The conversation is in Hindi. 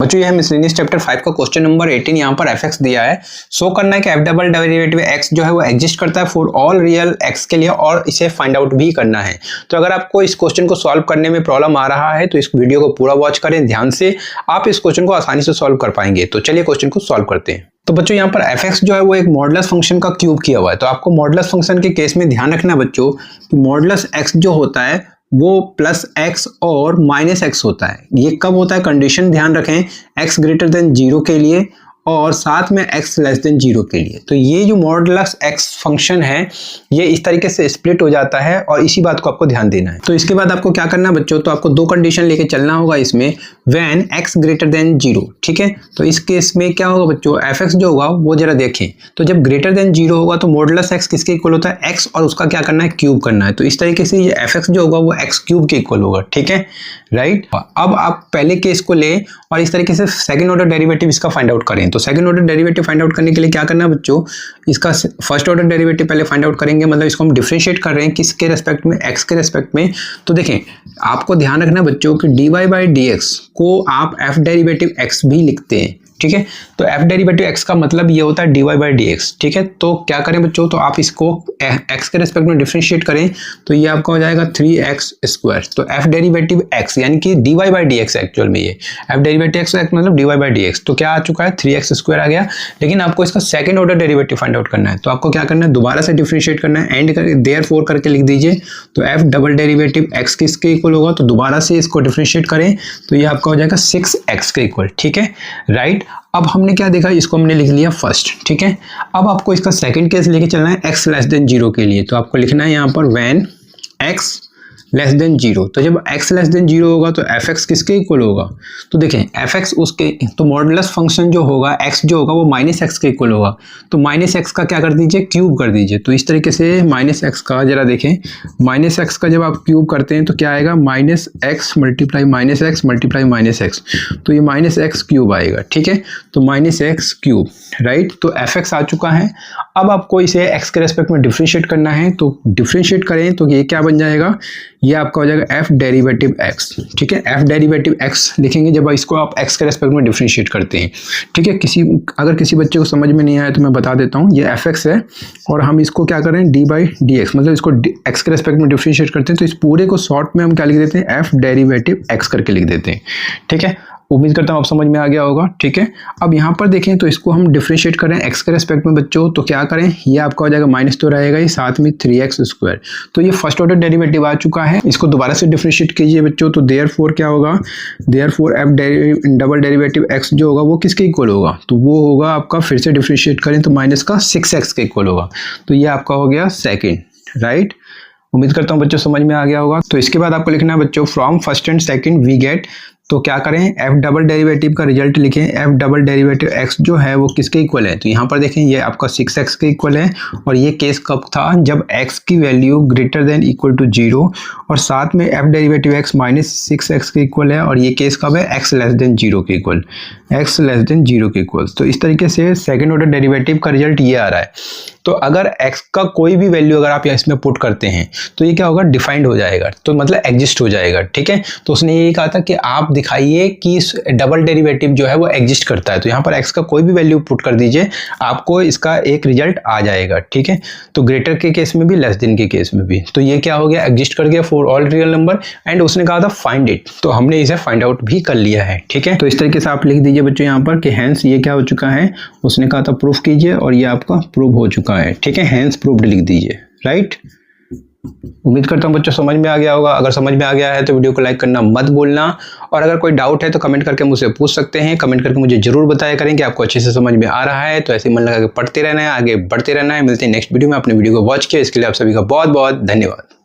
बच्चों यह मिसलेनियस चैप्टर 5 का क्वेश्चन नंबर 18 यहाँ पर fx दिया है। शो करना है कि f डबल डेरिवेटिव x जो है वो एग्जिस्ट करता है फॉर ऑल रियल x के लिए और इसे फाइंड आउट भी करना है। तो अगर आपको इस क्वेश्चन को सॉल्व करने में प्रॉब्लम आ रहा है तो इस वीडियो को पूरा वॉच करें ध्यान से, आप इस क्वेश्चन को आसानी से सॉल्व कर पाएंगे। तो चलिए क्वेश्चन को सॉल्व करते हैं। तो बच्चों यहाँ पर fx जो है वो एक मॉडुलस फंक्शन का क्यूब किया हुआ है। तो आपको मॉडुलस फंक्शन के केस में ध्यान रखना बच्चों कि मॉडुलस x जो होता है वो प्लस x और माइनस x होता है। ये कब होता है, कंडीशन ध्यान रखें, x ग्रेटर देन 0 के लिए और साथ में x लेस देन 0 के लिए। तो ये जो मॉडुलस x फंक्शन है ये इस तरीके से स्प्लिट हो जाता है और इसी बात को आपको ध्यान देना है। तो इसके बाद आपको क्या करना है बच्चों, तो आपको दो कंडीशन लेके चलना होगा इसमें, व्हेन x ग्रेटर देन 0, ठीक है। तो इस केस में क्या होगा बच्चों, fx जो होगा वो जरा देखें, तो जब ग्रेटर देन 0 होगा तो मॉडुलस x किसके इक्वल होता है, x और उसका क्या करना है, क्यूब करना है। तो इस तरीके से ये fx जो होगा वो x क्यूब के इक्वल होगा, ठीक है, राइट। अब आप पहले केस को ले और इस तरीके से सेकंड ऑर्डर डेरिवेटिव इसका फाइंड आउट करें। तो second order derivative find out करने के लिए क्या करना है बच्चों, इसका फर्स्ट ऑर्डर डेरिवेटिव पहले फाइंड आउट करेंगे, मतलब इसको हम डिफरेंशिएट कर रहे हैं किसके रेस्पेक्ट में, x के रेस्पेक्ट में। तो देखें आपको ध्यान रखना बच्चों कि dy बाई dx को आप f डेरिवेटिव x भी लिखते हैं, ठीक है। तो f डेरिवेटिव x का मतलब ये होता है dy बाई dx, ठीक है। तो क्या करें बच्चों, तो आप इसको x के रेस्पेक्ट में डिफरेंशिएट करें तो ये आपका हो जाएगा 3x स्क्वायर। तो f डेरिवेटिव x यानी कि dy बाई dx एक्चुअल में, ये f डेरिवेटिव x मतलब dy बाई dx, तो क्या आ चुका है 3x स्क्वायर आ गया। लेकिन आपको इसका second order derivative find out करना है, तो आपको क्या करना है, दोबारा से डिफरेंशिएट करना है, एंड करके देयरफॉर करके लिख दीजिए। तो f डबल डेरिवेटिव x किसके इक्वल होगा, तो दोबारा से इसको डिफरेंशिएट करें तो ये आपका हो जाएगा 6x के इक्वल, ठीक है, राइट। अब हमने क्या देखा, इसको हमने लिख लिया फर्स्ट, ठीक है। अब आपको इसका सेकंड केस लेके चलना है x लेस देन 0 के लिए। तो आपको लिखना है यहाँ पर व्हेन x लेस देन 0। तो जब x लेस देन 0 होगा तो fx किसके इक्वल होगा, तो देखें fx उसके, तो मॉडुलस फंक्शन जो होगा x जो होगा वो माइनस x के इक्वल होगा। तो माइनस x का क्या कर दीजिए, क्यूब कर दीजिए। तो इस तरीके से माइनस x का जरा देखें, माइनस x का जब आप क्यूब करते हैं तो क्या आएगा, minus x multiply minus x multiply minus x, तो ये माइनस x क्यूब आएगा, ठीक है। तो माइनस x क्यूब, राइट। तो fx आ चुका है। अब आपको इसे x के रेस्पेक्ट में डिफरेंशिएट करना है, तो डिफरेंशिएट करें तो ये क्या बन जाएगा, ये आपका हो जाएगा f डेरिवेटिव x, ठीक है। f डेरिवेटिव x लिखेंगे जब इसको आप x के रेस्पेक्ट में डिफरेंशिएट करते हैं, ठीक है। अगर किसी बच्चे को समझ में नहीं आया तो मैं बता देता हूँ, ये fx है और हम इसको क्या करें, d बाई dx, मतलब इसको x के रेस्पेक्ट में डिफरेंशिएट करते हैं। तो इस पूरे को शॉर्ट में हम क्या लिख देते हैं, f डेरिवेटिव x करके लिख देते हैं, ठीक है। उम्मीद करता हूँ आप समझ में आ गया होगा, ठीक है। अब यहाँ पर देखें तो इसको हम डिफरेंशिएट करें x के रेस्पेक्ट में बच्चों, तो क्या करें, ये आपका हो जाएगा माइनस तो रहेगा ही, साथ में 3x स्क्वायर। तो ये फर्स्ट ऑर्डर डेरिवेटिव आ चुका है, इसको दोबारा से डिफरेंशिएट कीजिए बच्चों। तो देयरफॉर क्या होगा, therefore f double derivative x जो होगा वो किसके इक्वल होगा, तो वो होगा आपका, फिर से डिफरेंशिएट करें तो माइनस का 6x के इक्वल होगा। तो ये आपका हो गया सेकेंड, राइट। उम्मीद करता हूँ बच्चों समझ में आ गया होगा। तो इसके बाद आपको लिखना है बच्चों, from first and second we get, तो क्या करें, f डबल डेरिवेटिव का रिजल्ट लिखें, f डबल डेरिवेटिव x जो है वो किसके इक्वल है, तो यहाँ पर देखें ये आपका 6x के इक्वल है। और ये केस कब था, जब x की value greater than equal to 0 और साथ में f derivative x minus 6x के इक्वल है। और ये केस कब है, x लेस देन 0 के इक्वल, x लेस देन 0 के इक्वल। तो इस तरीके से सेकेंड ऑर्डर डेरिवेटिव का रिजल्ट ये आ रहा है। तो अगर x का कोई भी वैल्यू अगर आप इसमें पुट करते हैं तो ये क्या होगा, डिफाइंड हो जाएगा, तो मतलब एग्जिस्ट हो जाएगा, ठीक है। तो उसने ये कहा था कि आप दिखाइए कि डबल डेरिवेटिव जो है वो एग्जिस्ट करता है। तो यहाँ पर x का कोई भी वैल्यू पुट कर दीजिए, आपको इसका एक रिजल्ट आ जाएगा, ठीक है। तो ग्रेटर के केस में भी, लेस देन के केस में भी। तो ये क्या हो गया, एग्जिस्ट कर गया for all real number. And उसने कहा था फाइंड इट, तो हमने इसे फाइंड आउट भी कर लिया है, ठीक है। तो इस तरीके से आप लिख दीजिए बच्चों यहाँ पर कि हैंस ये क्या हो चुका है, उसने कहा था प्रूफ कीजिए और ये आपका प्रूव हो चुका है, ठीक है। हैंस प्रूव्ड लिख दीजिए, राइट। उम्मीद करता हूँ बच्चों समझ में आ गया होगा। अगर समझ में आ गया है तो वीडियो को लाइक करना मत भूलना, और अगर कोई डाउट है तो कमेंट करके मुझसे पूछ सकते हैं। कमेंट करके मुझे जरूर बताया करें कि आपको अच्छे से समझ में आ रहा है। तो ऐसे मन लगा के पढ़ते रहना है, आगे बढ़ते रहना है। मिलते हैं नेक्स्ट वीडियो में। अपने वीडियो को वॉच किया इसके लिए आप सभी का बहुत बहुत धन्यवाद।